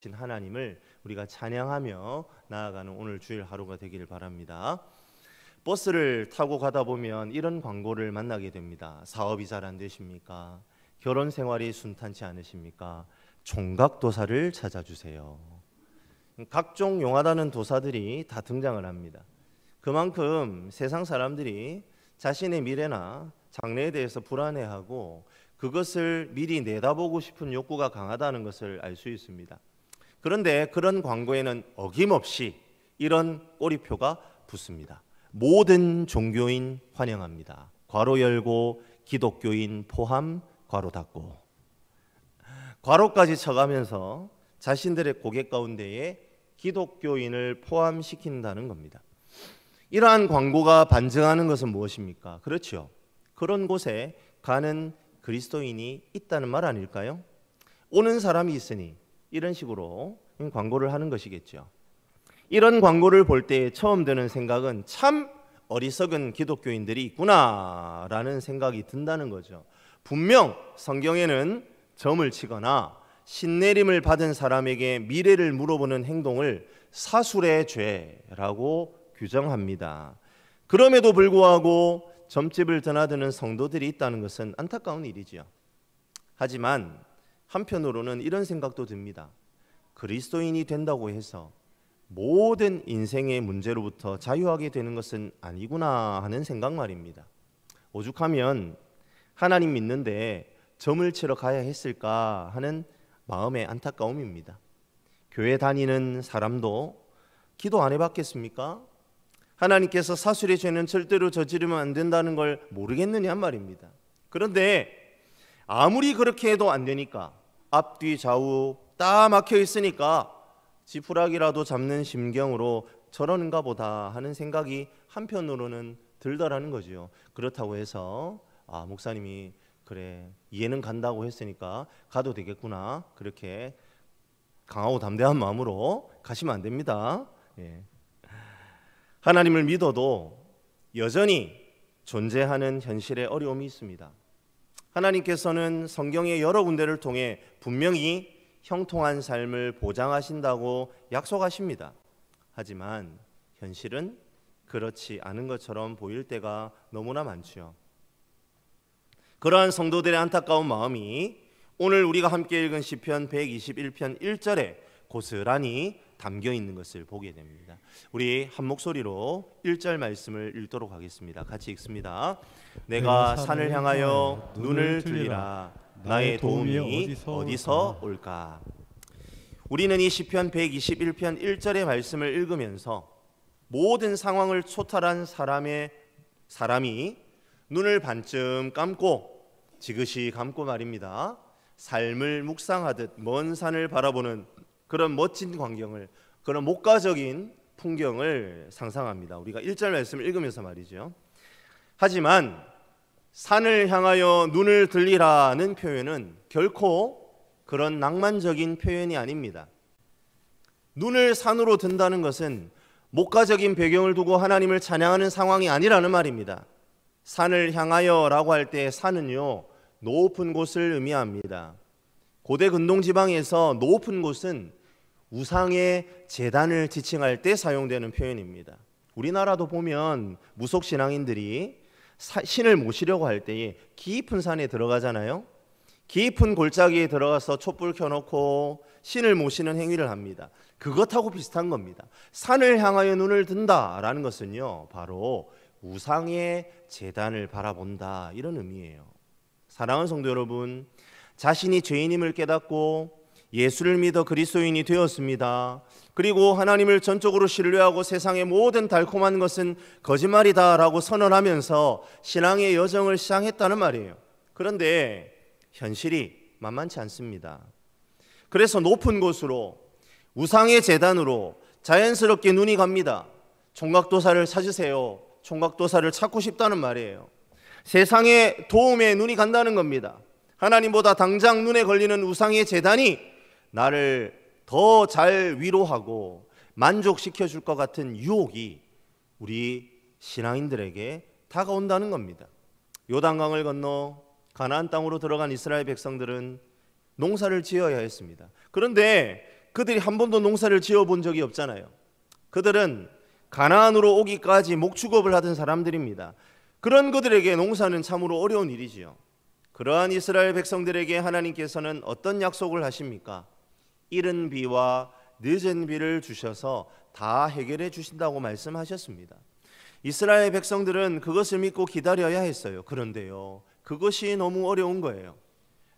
하나님을 우리가 찬양하며 나아가는 오늘 주일 하루가 되기를 바랍니다. 버스를 타고 가다 보면 이런 광고를 만나게 됩니다. 사업이 잘 안 되십니까? 결혼 생활이 순탄치 않으십니까? 총각도사를 찾아주세요. 각종 용하다는 도사들이 다 등장을 합니다. 그만큼 세상 사람들이 자신의 미래나 장래에 대해서 불안해하고 그것을 미리 내다보고 싶은 욕구가 강하다는 것을 알 수 있습니다. 그런데 그런 광고에는 어김없이 이런 꼬리표가 붙습니다. 모든 종교인 환영합니다. 괄호 열고 기독교인 포함 괄호 닫고, 괄호까지 쳐가면서 자신들의 고객 가운데에 기독교인을 포함시킨다는 겁니다. 이러한 광고가 반증하는 것은 무엇입니까? 그렇죠. 그런 곳에 가는 그리스도인이 있다는 말 아닐까요? 오는 사람이 있으니 이런 식으로 광고를 하는 것이겠죠. 이런 광고를 볼 때 처음 드는 생각은 참 어리석은 기독교인들이 있구나라는 생각이 든다는 거죠. 분명 성경에는 점을 치거나 신내림을 받은 사람에게 미래를 물어보는 행동을 사술의 죄라고 규정합니다. 그럼에도 불구하고 점집을 드나드는 성도들이 있다는 것은 안타까운 일이죠. 하지만 한편으로는 이런 생각도 듭니다. 그리스도인이 된다고 해서 모든 인생의 문제로부터 자유하게 되는 것은 아니구나 하는 생각 말입니다. 오죽하면 하나님 믿는데 점을 치러 가야 했을까 하는 마음의 안타까움입니다. 교회 다니는 사람도 기도 안 해봤겠습니까? 하나님께서 사술의 죄는 절대로 저지르면 안 된다는 걸 모르겠느냐 말입니다. 그런데 아무리 그렇게 해도 안 되니까 앞뒤 좌우 딱 막혀 있으니까 지푸라기라도 잡는 심경으로 저러는가 보다 하는 생각이 한편으로는 들더라는 거죠. 그렇다고 해서 목사님이 그래 이해는 간다고 했으니까 가도 되겠구나 그렇게 강하고 담대한 마음으로 가시면 안 됩니다. 하나님을 믿어도 여전히 존재하는 현실에 어려움이 있습니다. 하나님께서는 성경의 여러 군데를 통해 분명히 형통한 삶을 보장하신다고 약속하십니다. 하지만 현실은 그렇지 않은 것처럼 보일 때가 너무나 많죠. 그러한 성도들의 안타까운 마음이 오늘 우리가 함께 읽은 시편 121편 1절에 고스란히 담겨 있는 것을 보게 됩니다. 우리 한 목소리로 1절 말씀을 읽도록 하겠습니다. 같이 읽습니다. 내가 산을 향하여 눈을 들리라. 나의 도움이 어디서 올까? 우리는 이 시편 121편 1절의 말씀을 읽으면서 모든 상황을 초탈한 사람이 눈을 반쯤 감고 지그시 감고 말입니다. 삶을 묵상하듯 먼 산을 바라보는 그런 멋진 광경을, 그런 목가적인 풍경을 상상합니다. 우리가 1절 말씀을 읽으면서 말이죠. 하지만 산을 향하여 눈을 들리라는 표현은 결코 그런 낭만적인 표현이 아닙니다. 눈을 산으로 든다는 것은 목가적인 배경을 두고 하나님을 찬양하는 상황이 아니라는 말입니다. 산을 향하여라고 할 때 산은요, 높은 곳을 의미합니다. 고대 근동지방에서 높은 곳은 우상의 제단을 지칭할 때 사용되는 표현입니다. 우리나라도 보면 무속신앙인들이 신을 모시려고 할 때에 깊은 산에 들어가잖아요. 깊은 골짜기에 들어가서 촛불 켜놓고 신을 모시는 행위를 합니다. 그것하고 비슷한 겁니다. 산을 향하여 눈을 든다라는 것은요, 바로 우상의 제단을 바라본다 이런 의미예요. 사랑하는 성도 여러분, 자신이 죄인임을 깨닫고 예수를 믿어 그리스도인이 되었습니다. 그리고 하나님을 전적으로 신뢰하고 세상의 모든 달콤한 것은 거짓말이다라고 선언하면서 신앙의 여정을 시작했다는 말이에요. 그런데 현실이 만만치 않습니다. 그래서 높은 곳으로 우상의 제단으로 자연스럽게 눈이 갑니다. 총각도사를 찾으세요. 총각도사를 찾고 싶다는 말이에요. 세상의 도움에 눈이 간다는 겁니다. 하나님보다 당장 눈에 걸리는 우상의 제단이 나를 더 잘 위로하고 만족시켜 줄 것 같은 유혹이 우리 신앙인들에게 다가온다는 겁니다. 요단강을 건너 가나안 땅으로 들어간 이스라엘 백성들은 농사를 지어야 했습니다. 그런데 그들이 한 번도 농사를 지어본 적이 없잖아요. 그들은 가나안으로 오기까지 목축업을 하던 사람들입니다. 그런 그들에게 농사는 참으로 어려운 일이지요. 그러한 이스라엘 백성들에게 하나님께서는 어떤 약속을 하십니까? 이른 비와 늦은 비를 주셔서 다 해결해 주신다고 말씀하셨습니다. 이스라엘 백성들은 그것을 믿고 기다려야 했어요. 그런데요, 그것이 너무 어려운 거예요.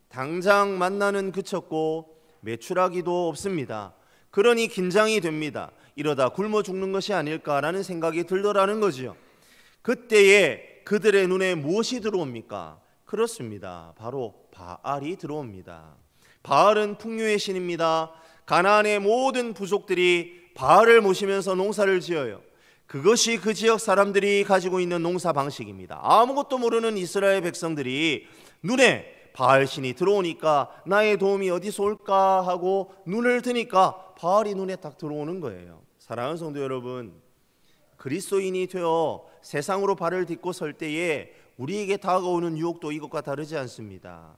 당장 만나는 그쳤고 매출하기도 없습니다. 그러니 긴장이 됩니다. 이러다 굶어 죽는 것이 아닐까라는 생각이 들더라는 거지요. 그때에 그들의 눈에 무엇이 들어옵니까? 그렇습니다. 바로 바알이 들어옵니다. 바알은 풍요의 신입니다. 가나안의 모든 부족들이 바알을 모시면서 농사를 지어요. 그것이 그 지역 사람들이 가지고 있는 농사 방식입니다. 아무것도 모르는 이스라엘 백성들이 눈에 바알 신이 들어오니까 나의 도움이 어디서 올까 하고 눈을 드니까 바알이 눈에 딱 들어오는 거예요. 사랑하는 성도 여러분, 그리스도인이 되어 세상으로 발을 딛고 설 때에 우리에게 다가오는 유혹도 이것과 다르지 않습니다.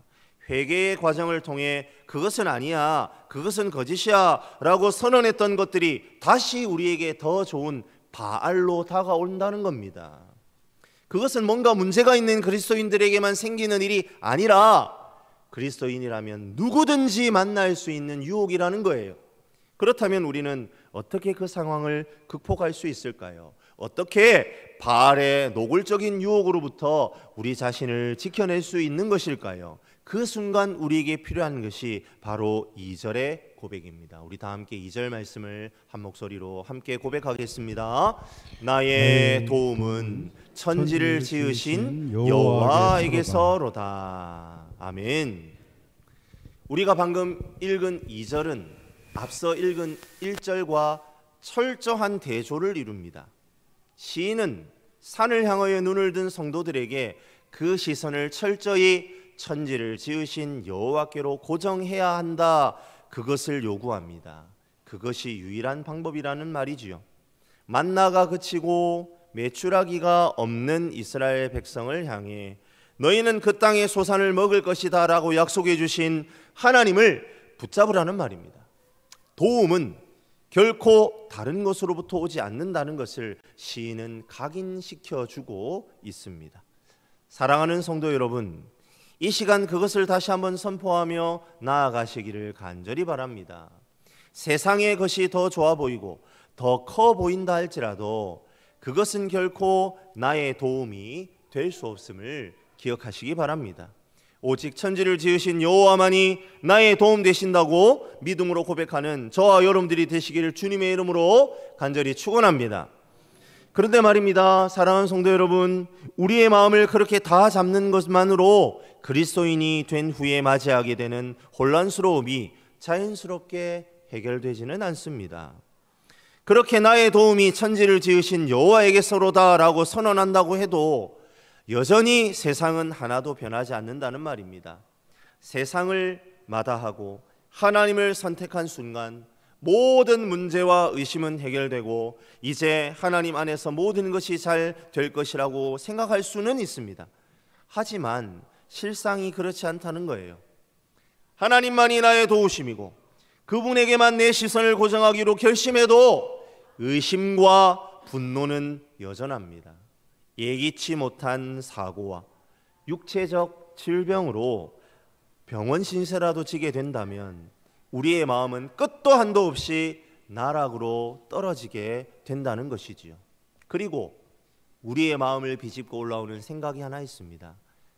회개의 과정을 통해 그것은 아니야, 그것은 거짓이야 라고 선언했던 것들이 다시 우리에게 더 좋은 바알로 다가온다는 겁니다. 그것은 뭔가 문제가 있는 그리스도인들에게만 생기는 일이 아니라 그리스도인이라면 누구든지 만날 수 있는 유혹이라는 거예요. 그렇다면 우리는 어떻게 그 상황을 극복할 수 있을까요? 어떻게 바알의 노골적인 유혹으로부터 우리 자신을 지켜낼 수 있는 것일까요? 그 순간 우리에게 필요한 것이 바로 2절의 고백입니다. 우리 다 함께 2절 말씀을 한 목소리로 함께 고백하겠습니다. 나의 도움은 천지를 지으신 여호와에게서로다. 아멘. 우리가 방금 읽은 2절은 앞서 읽은 1절과 철저한 대조를 이룹니다. 시인은 산을 향하여 눈을 든 성도들에게 그 시선을 철저히 천지를 지으신 여호와께로 고정해야 한다, 그것을 요구합니다. 그것이 유일한 방법이라는 말이지요. 만나가 그치고 메추라기가 없는 이스라엘 백성을 향해 너희는 그 땅의 소산을 먹을 것이다 라고 약속해 주신 하나님을 붙잡으라는 말입니다. 도움은 결코 다른 것으로부터 오지 않는다는 것을 시인은 각인시켜주고 있습니다. 사랑하는 성도 여러분, 이 시간 그것을 다시 한번 선포하며 나아가시기를 간절히 바랍니다. 세상의 것이 더 좋아 보이고 더 커 보인다 할지라도 그것은 결코 나의 도움이 될 수 없음을 기억하시기 바랍니다. 오직 천지를 지으신 여호와만이 나의 도움 되신다고 믿음으로 고백하는 저와 여러분들이 되시기를 주님의 이름으로 간절히 축원합니다. 그런데 말입니다, 사랑하는 성도 여러분, 우리의 마음을 그렇게 다 잡는 것만으로 그리스도인이 된 후에 맞이하게 되는 혼란스러움이 자연스럽게 해결되지는 않습니다. 그렇게 나의 도움이 천지를 지으신 여호와에게서로다 라고 선언한다고 해도 여전히 세상은 하나도 변하지 않는다는 말입니다. 세상을 마다하고 하나님을 선택한 순간 모든 문제와 의심은 해결되고 이제 하나님 안에서 모든 것이 잘 될 것이라고 생각할 수는 있습니다. 하지만 실상이 그렇지 않다는 거예요. 하나님만이 나의 도우심이고 그분에게만 내 시선을 고정하기로 결심해도 의심과 분노는 여전합니다. 예기치 못한 사고와 육체적 질병으로 병원 신세라도 지게 된다면 우리의 마음은 끝도 한도 없이 나락으로 떨어지게 된다는 것이지요. 그리고 우리의 마음을 비집고 올라오는 생각이 하나 있습니다.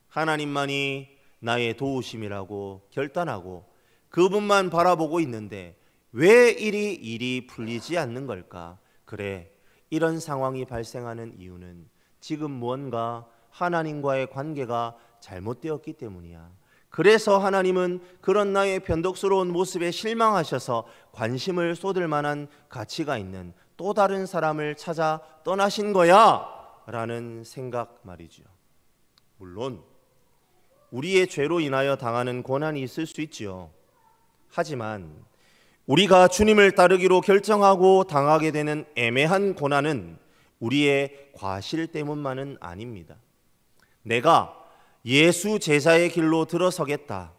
하나님만이 나의 도우심이라고 결단하고 그분만 바라보고 있는데 왜 이리 일이 풀리지 않는 걸까? 그래, 이런 상황이 발생하는 이유는 지금 무언가 하나님과의 관계가 잘못되었기 때문이야. 그래서 하나님은 그런 나의 변덕스러운 모습에 실망하셔서 관심을 쏟을 만한 가치가 있는 또 다른 사람을 찾아 떠나신 거야 라는 생각 말이죠. 물론 우리의 죄로 인하여 당하는 고난이 있을 수 있지요. 하지만 우리가 주님을 따르기로 결정하고 당하게 되는 애매한 고난은 우리의 과실 때문만은 아닙니다. 내가 예수 제자의 길로 들어서겠다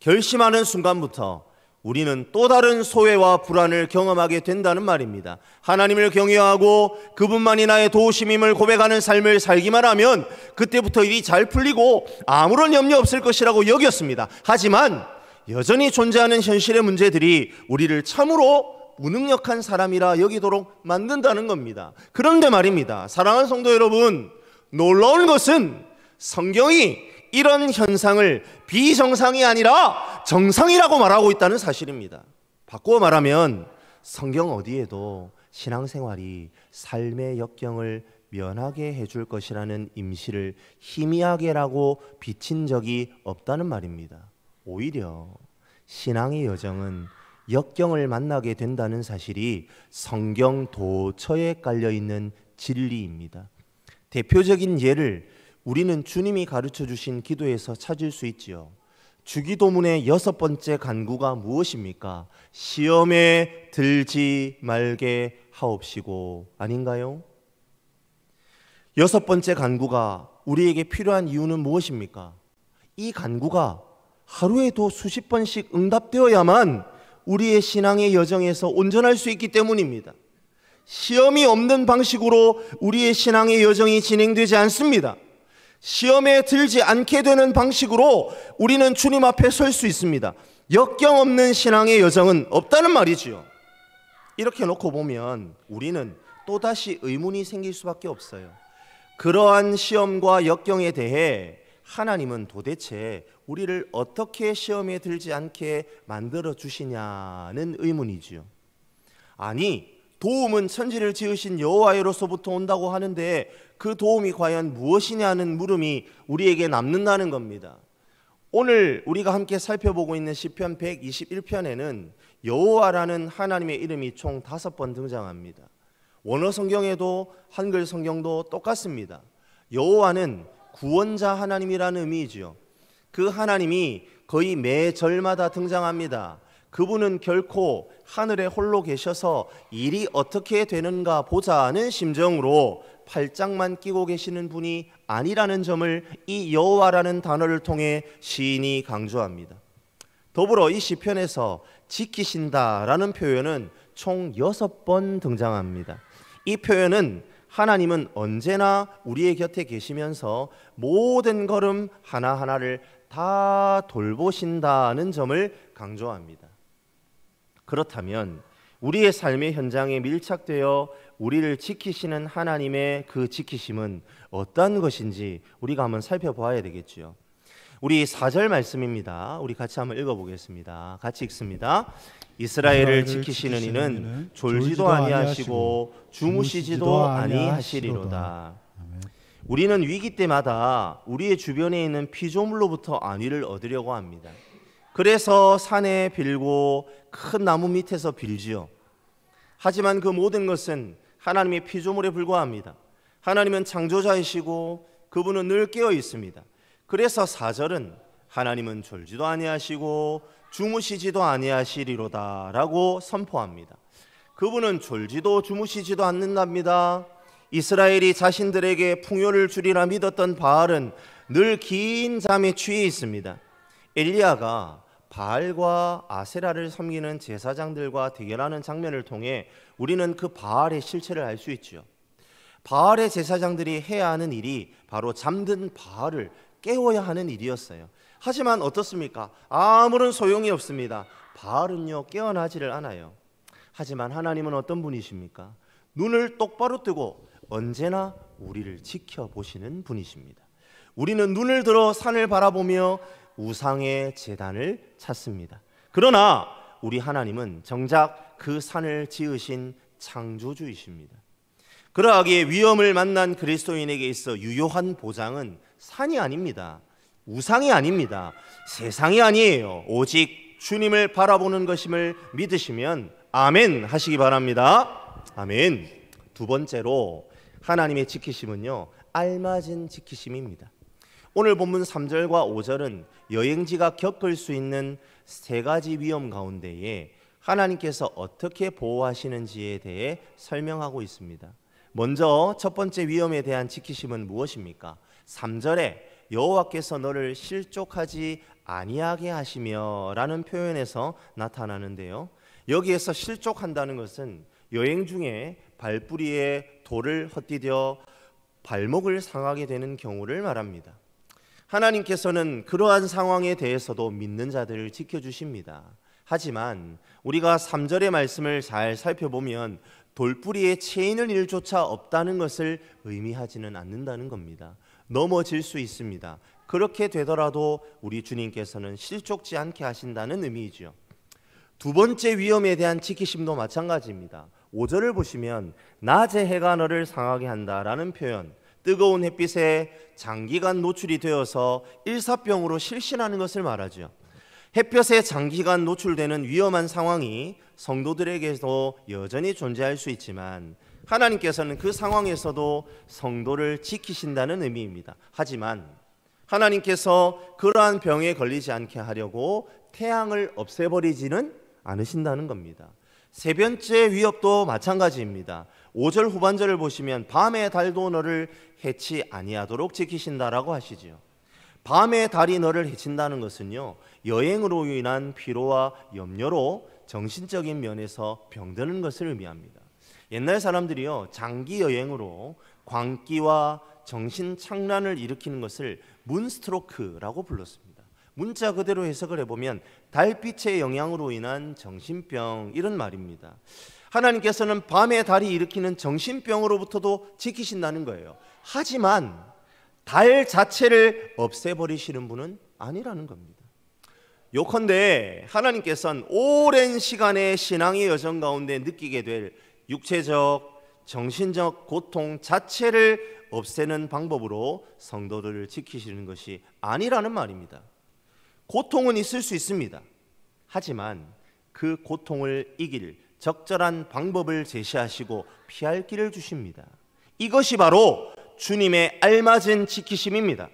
결심하는 순간부터 우리는 또 다른 소외와 불안을 경험하게 된다는 말입니다. 하나님을 경외하고 그분만이 나의 도우심임을 고백하는 삶을 살기만 하면 그때부터 일이 잘 풀리고 아무런 염려 없을 것이라고 여겼습니다. 하지만 여전히 존재하는 현실의 문제들이 우리를 참으로 무능력한 사람이라 여기도록 만든다는 겁니다. 그런데 말입니다, 사랑하는 성도 여러분, 놀라운 것은 성경이 이런 현상을 비정상이 아니라 정상이라고 말하고 있다는 사실입니다. 바꾸어 말하면 성경 어디에도 신앙생활이 삶의 역경을 면하게 해줄 것이라는 임시를 희미하게라고 비친 적이 없다는 말입니다. 오히려 신앙의 여정은 역경을 만나게 된다는 사실이 성경 도처에 깔려있는 진리입니다. 대표적인 예를 우리는 주님이 가르쳐 주신 기도에서 찾을 수 있지요. 주기도문의 6번째 간구가 무엇입니까? 시험에 들지 말게 하옵시고, 아닌가요? 6번째 간구가 우리에게 필요한 이유는 무엇입니까? 이 간구가 하루에도 수십 번씩 응답되어야만 우리의 신앙의 여정에서 온전할 수 있기 때문입니다. 시험이 없는 방식으로 우리의 신앙의 여정이 진행되지 않습니다. 시험에 들지 않게 되는 방식으로 우리는 주님 앞에 설 수 있습니다. 역경 없는 신앙의 여정은 없다는 말이지요. 이렇게 놓고 보면 우리는 또다시 의문이 생길 수밖에 없어요. 그러한 시험과 역경에 대해 하나님은 도대체 우리를 어떻게 시험에 들지 않게 만들어 주시냐는 의문이지요. 아니, 도움은 천지를 지으신 여호와로서부터 온다고 하는데 그 도움이 과연 무엇이냐는 물음이 우리에게 남는다는 겁니다. 오늘 우리가 함께 살펴보고 있는 시편 121편에는 여호와라는 하나님의 이름이 총 5번 등장합니다. 원어 성경에도 한글 성경도 똑같습니다. 여호와는 구원자 하나님이라는 의미이지요. 그 하나님이 거의 매 절마다 등장합니다. 그분은 결코 하늘에 홀로 계셔서 일이 어떻게 되는가 보자는 심정으로 팔짱만 끼고 계시는 분이 아니라는 점을 이 여호와라는 단어를 통해 시인이 강조합니다. 더불어 이 시편에서 지키신다라는 표현은 총 6번 등장합니다. 이 표현은 하나님은 언제나 우리의 곁에 계시면서 모든 걸음 하나하나를 다 돌보신다는 점을 강조합니다. 그렇다면 우리의 삶의 현장에 밀착되어 우리를 지키시는 하나님의 그 지키심은 어떤 것인지 우리가 한번 살펴봐야 되겠죠. 우리 4절 말씀입니다. 우리 같이 한번 읽어보겠습니다. 같이 읽습니다. 이스라엘을 지키시는 이는 졸지도 아니하시고 주무시지도 아니하시리로다. 우리는 위기 때마다 우리의 주변에 있는 피조물로부터 안위를 얻으려고 합니다. 그래서 산에 빌고 큰 나무 밑에서 빌지요. 하지만 그 모든 것은 하나님의 피조물에 불과합니다. 하나님은 창조자이시고 그분은 늘 깨어 있습니다. 그래서 4절은 하나님은 졸지도 아니하시고 주무시지도 아니하시리로다 라고 선포합니다. 그분은 졸지도 주무시지도 않는답니다. 이스라엘이 자신들에게 풍요를 주리라 믿었던 바알은 늘 긴 잠에 취해 있습니다. 엘리야가 바알과 아세라를 섬기는 제사장들과 대결하는 장면을 통해 우리는 그 바알의 실체를 알 수 있죠. 바알의 제사장들이 해야 하는 일이 바로 잠든 바알을 깨워야 하는 일이었어요. 하지만 어떻습니까? 아무런 소용이 없습니다. 바알은요 깨어나지를 않아요. 하지만 하나님은 어떤 분이십니까? 눈을 똑바로 뜨고 언제나 우리를 지켜보시는 분이십니다. 우리는 눈을 들어 산을 바라보며 우상의 제단을 찾습니다. 그러나 우리 하나님은 정작 그 산을 지으신 창조주이십니다. 그러하기에 위험을 만난 그리스도인에게 있어 유효한 보장은 산이 아닙니다. 우상이 아닙니다. 세상이 아니에요. 오직 주님을 바라보는 것임을 믿으시면 아멘 하시기 바랍니다. 아멘. 두 번째로 하나님의 지키심은요 알맞은 지키심입니다. 오늘 본문 3절과 5절은 여행지가 겪을 수 있는 3가지 위험 가운데에 하나님께서 어떻게 보호하시는지에 대해 설명하고 있습니다. 먼저 첫 번째 위험에 대한 지키심은 무엇입니까? 3절에 여호와께서 너를 실족하지 아니하게 하시며 라는 표현에서 나타나는데요, 여기에서 실족한다는 것은 여행 중에 발뿌리에 돌을 헛디뎌 발목을 상하게 되는 경우를 말합니다. 하나님께서는 그러한 상황에 대해서도 믿는 자들을 지켜주십니다. 하지만 우리가 3절의 말씀을 잘 살펴보면 돌뿌리에 채이는 일조차 없다는 것을 의미하지는 않는다는 겁니다. 넘어질 수 있습니다. 그렇게 되더라도 우리 주님께서는 실족지 않게 하신다는 의미이죠. 두 번째 위험에 대한 지키심도 마찬가지입니다. 5절을 보시면 낮에 해가 너를 상하게 한다라는 표현, 뜨거운 햇빛에 장기간 노출이 되어서 일사병으로 실신하는 것을 말하죠. 햇볕에 장기간 노출되는 위험한 상황이 성도들에게도 여전히 존재할 수 있지만 하나님께서는 그 상황에서도 성도를 지키신다는 의미입니다. 하지만 하나님께서 그러한 병에 걸리지 않게 하려고 태양을 없애버리지는 않으신다는 겁니다. 세 번째 위협도 마찬가지입니다. 5절 후반절을 보시면 밤의 달도 너를 해치 아니하도록 지키신다라고 하시지요. 밤의 달이 너를 해친다는 것은요, 여행으로 인한 피로와 염려로 정신적인 면에서 병드는 것을 의미합니다. 옛날 사람들이요, 장기 여행으로 광기와 정신 착란을 일으키는 것을 문스트로크라고 불렀습니다. 문자 그대로 해석을 해보면 달빛의 영향으로 인한 정신병, 이런 말입니다. 하나님께서는 밤의 달이 일으키는 정신병으로부터도 지키신다는 거예요. 하지만 달 자체를 없애버리시는 분은 아니라는 겁니다. 요컨대 하나님께서는 오랜 시간의 신앙의 여정 가운데 느끼게 될 육체적, 정신적 고통 자체를 없애는 방법으로 성도들을 지키시는 것이 아니라는 말입니다. 고통은 있을 수 있습니다. 하지만 그 고통을 이길 적절한 방법을 제시하시고 피할 길을 주십니다. 이것이 바로 주님의 알맞은 지키심입니다.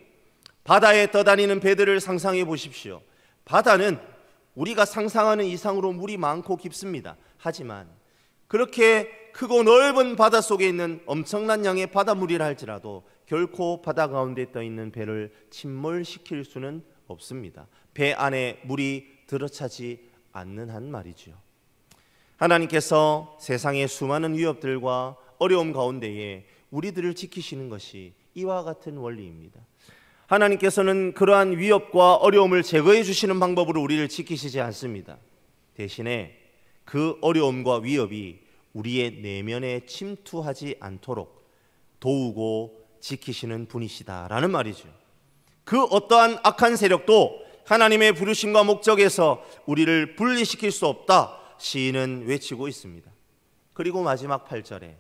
바다에 떠다니는 배들을 상상해 보십시오. 바다는 우리가 상상하는 이상으로 물이 많고 깊습니다. 하지만 그렇게 크고 넓은 바다 속에 있는 엄청난 양의 바닷물이라 할지라도 결코 바다 가운데 떠 있는 배를 침몰시킬 수는 없습니다. 배 안에 물이 들어차지 않는 한 말이죠. 하나님께서 세상의 수많은 위협들과 어려움 가운데에 우리들을 지키시는 것이 이와 같은 원리입니다. 하나님께서는 그러한 위협과 어려움을 제거해 주시는 방법으로 우리를 지키시지 않습니다. 대신에 그 어려움과 위협이 우리의 내면에 침투하지 않도록 도우고 지키시는 분이시다라는 말이죠. 그 어떠한 악한 세력도 하나님의 부르심과 목적에서 우리를 분리시킬 수 없다, 시인은 외치고 있습니다. 그리고 마지막 8절에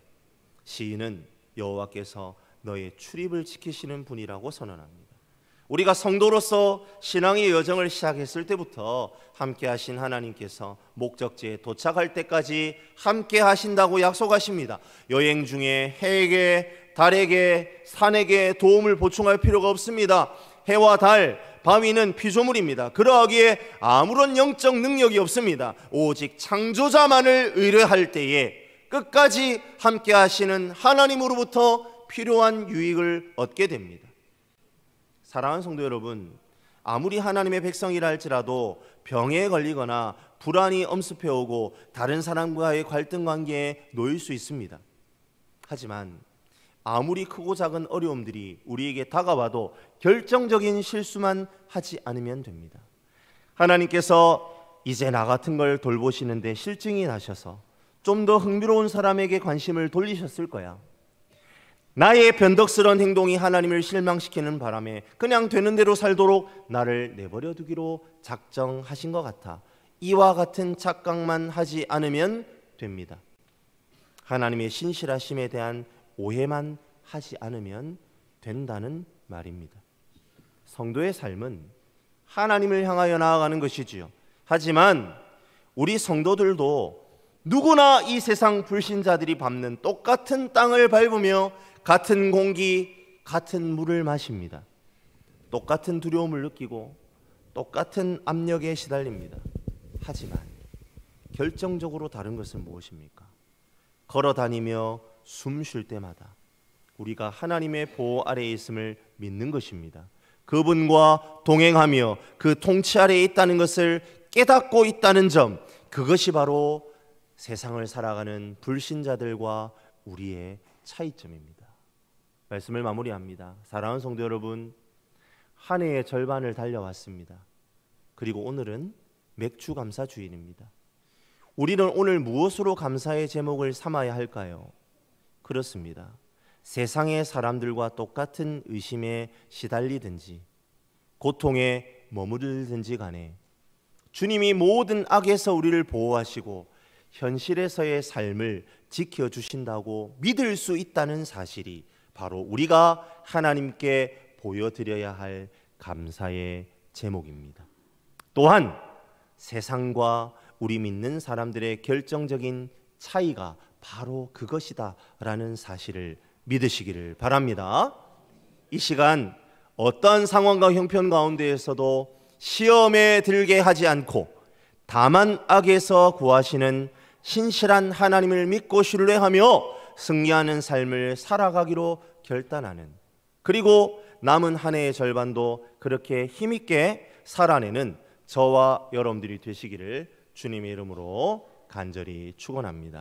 시인은 여호와께서 너의 출입을 지키시는 분이라고 선언합니다. 우리가 성도로서 신앙의 여정을 시작했을 때부터 함께 하신 하나님께서 목적지에 도착할 때까지 함께 하신다고 약속하십니다. 여행 중에 해에게, 달에게, 산에게 도움을 보충할 필요가 없습니다. 해와 달, 바위는 피조물입니다. 그러하기에 아무런 영적 능력이 없습니다. 오직 창조자만을 의뢰할 때에 끝까지 함께 하시는 하나님으로부터 필요한 유익을 얻게 됩니다. 사랑하는 성도 여러분, 아무리 하나님의 백성이라 할지라도 병에 걸리거나 불안이 엄습해오고 다른 사람과의 갈등 관계에 놓일 수 있습니다. 하지만 아무리 크고 작은 어려움들이 우리에게 다가와도 결정적인 실수만 하지 않으면 됩니다. 하나님께서 이제 나 같은 걸 돌보시는데 실증이 나셔서 좀 더 흥미로운 사람에게 관심을 돌리셨을 거야. 나의 변덕스러운 행동이 하나님을 실망시키는 바람에 그냥 되는 대로 살도록 나를 내버려 두기로 작정하신 것 같아. 이와 같은 착각만 하지 않으면 됩니다. 하나님의 신실하심에 대한 오해만 하지 않으면 된다는 말입니다. 성도의 삶은 하나님을 향하여 나아가는 것이지요. 하지만 우리 성도들도 누구나 이 세상 불신자들이 밟는 똑같은 땅을 밟으며 같은 공기, 같은 물을 마십니다. 똑같은 두려움을 느끼고 똑같은 압력에 시달립니다. 하지만 결정적으로 다른 것은 무엇입니까? 걸어 다니며 숨 쉴 때마다 우리가 하나님의 보호 아래에 있음을 믿는 것입니다. 그분과 동행하며 그 통치 아래에 있다는 것을 깨닫고 있다는 점, 그것이 바로 세상을 살아가는 불신자들과 우리의 차이점입니다. 말씀을 마무리합니다. 사랑하는 성도 여러분, 한 해의 절반을 달려왔습니다. 그리고 오늘은 맥주 감사 주일입니다. 우리는 오늘 무엇으로 감사의 제목을 삼아야 할까요? 그렇습니다. 세상의 사람들과 똑같은 의심에 시달리든지 고통에 머무르든지 간에 주님이 모든 악에서 우리를 보호하시고 현실에서의 삶을 지켜주신다고 믿을 수 있다는 사실이 바로 우리가 하나님께 보여드려야 할 감사의 제목입니다. 또한 세상과 우리 믿는 사람들의 결정적인 차이가 바로 그것이다 라는 사실을 믿으시기를 바랍니다. 이 시간 어떠한 상황과 형편 가운데에서도 시험에 들게 하지 않고 다만 악에서 구하시는 신실한 하나님을 믿고 신뢰하며 승리하는 삶을 살아가기로 결단하는, 그리고 남은 한 해의 절반도 그렇게 힘있게 살아내는 저와 여러분들이 되시기를 주님의 이름으로 간절히 축원합니다.